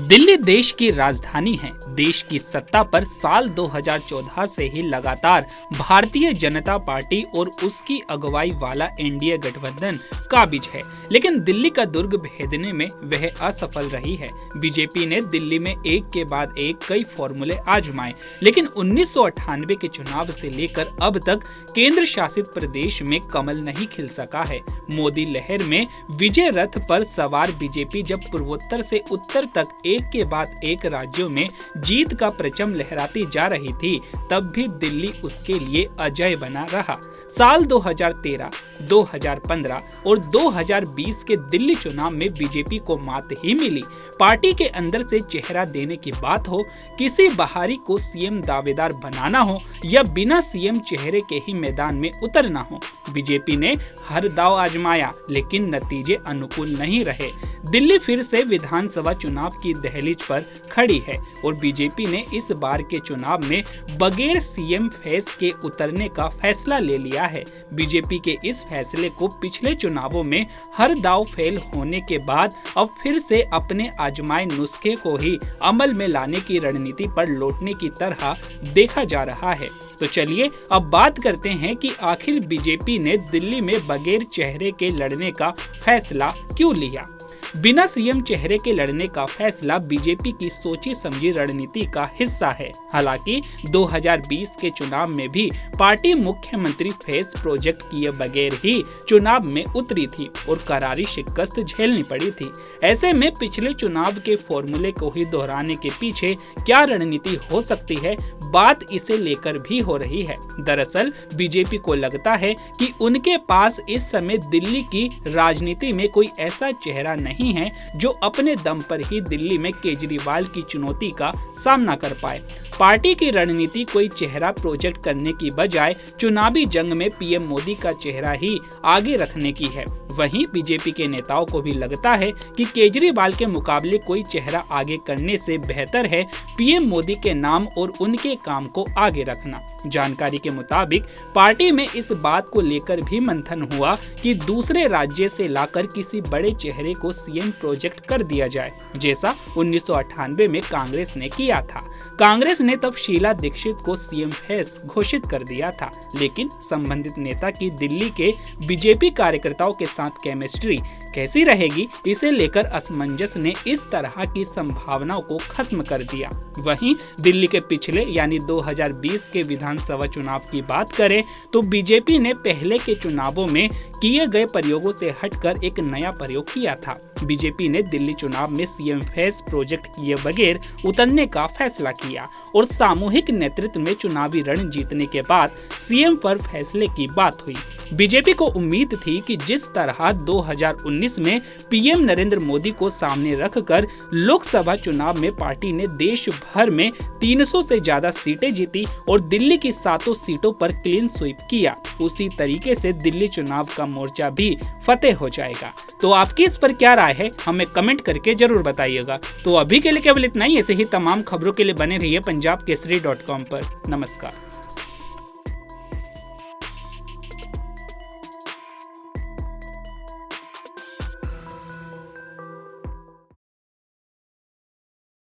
दिल्ली देश की राजधानी है। देश की सत्ता पर साल 2014 से ही लगातार भारतीय जनता पार्टी और उसकी अगुवाई वाला एनडीए गठबंधन काबिज है, लेकिन दिल्ली का दुर्ग भेदने में वह असफल रही है। बीजेपी ने दिल्ली में एक के बाद एक कई फॉर्मूले आजमाए, लेकिन 1998 के चुनाव से लेकर अब तक केंद्र शासित प्रदेश में कमल नहीं खिल सका है। मोदी लहर में विजय रथ पर सवार बीजेपी जब पूर्वोत्तर से उत्तर तक एक के बाद एक राज्यों में जीत का परचम लहराती जा रही थी, तब भी दिल्ली उसके लिए अजय बना रहा। साल 2013, 2015 और 2020 के दिल्ली चुनाव में बीजेपी को मात ही मिली। पार्टी के अंदर से चेहरा देने की बात हो, किसी बाहरी को सीएम दावेदार बनाना हो या बिना सीएम चेहरे के ही मैदान में उतरना हो, बीजेपी ने हर दांव आजमाया, लेकिन नतीजे अनुकूल नहीं रहे। दिल्ली फिर से विधानसभा चुनाव की दहलीज पर खड़ी है और बीजेपी ने इस बार के चुनाव में बगैर सीएम फेस के उतरने का फैसला ले लिया है। बीजेपी के इस फैसले को पिछले चुनावों में हर दांव फेल होने के बाद अब फिर से अपने आजमाए नुस्खे को ही अमल में लाने की रणनीति पर लौटने की तरह देखा जा रहा है। तो चलिए अब बात करते हैं कि आखिर बीजेपी ने दिल्ली में बगैर चेहरे के लड़ने का फैसला क्यों लिया। बिना सीएम चेहरे के लड़ने का फैसला बीजेपी की सोची समझी रणनीति का हिस्सा है। हालांकि 2020 के चुनाव में भी पार्टी मुख्यमंत्री फेस प्रोजेक्ट किए बगैर ही चुनाव में उतरी थी और करारी शिकस्त झेलनी पड़ी थी। ऐसे में पिछले चुनाव के फॉर्मूले को ही दोहराने के पीछे क्या रणनीति हो सकती है, बात इसे लेकर भी हो रही है। दरअसल बीजेपी को लगता है कि उनके पास इस समय दिल्ली की राजनीति में कोई ऐसा चेहरा नहीं है जो अपने दम पर ही दिल्ली में केजरीवाल की चुनौती का सामना कर पाए। पार्टी की रणनीति कोई चेहरा प्रोजेक्ट करने की बजाय चुनावी जंग में पीएम मोदी का चेहरा ही आगे रखने की है। वहीं बीजेपी के नेताओं को भी लगता है कि केजरीवाल के मुकाबले कोई चेहरा आगे करने से बेहतर है पीएम मोदी के नाम और उनके काम को आगे रखना। जानकारी के मुताबिक पार्टी में इस बात को लेकर भी मंथन हुआ कि दूसरे राज्य से लाकर किसी बड़े चेहरे को सीएम प्रोजेक्ट कर दिया जाए, जैसा 1998 में कांग्रेस ने किया था। कांग्रेस ने तब शीला दीक्षित को सीएम फेस घोषित कर दिया था, लेकिन संबंधित नेता की दिल्ली के बीजेपी कार्यकर्ताओं के साथ केमिस्ट्री कैसी रहेगी, इसे लेकर असमंजस ने इस तरह की संभावनाओं को खत्म कर दिया। वहीं दिल्ली के पिछले यानी 2020 के विधानसभा चुनाव की बात करें तो बीजेपी ने पहले के चुनावों में किए गए प्रयोगों से हटकर एक नया प्रयोग किया था। बीजेपी ने दिल्ली चुनाव में सीएम फेस प्रोजेक्ट किए बगैर उतरने का फैसला किया और सामूहिक नेतृत्व में चुनावी रण जीतने के बाद सीएम पर फैसले की बात हुई। बीजेपी को उम्मीद थी कि जिस तरह 2019 में पीएम नरेंद्र मोदी को सामने रखकर लोकसभा चुनाव में पार्टी ने देश भर में 300 से ज्यादा सीटें जीती और दिल्ली की 7 सीटों पर क्लीन स्वीप किया, उसी तरीके से दिल्ली चुनाव का मोर्चा भी फतेह हो जाएगा। तो आपकी इस पर क्या राय है, हमें कमेंट करके जरूर बताइएगा। तो अभी के लिए केवल इतना ही। ऐसे ही तमाम खबरों के लिए बने रहिए पंजाबकेसरी.com पर। नमस्कार।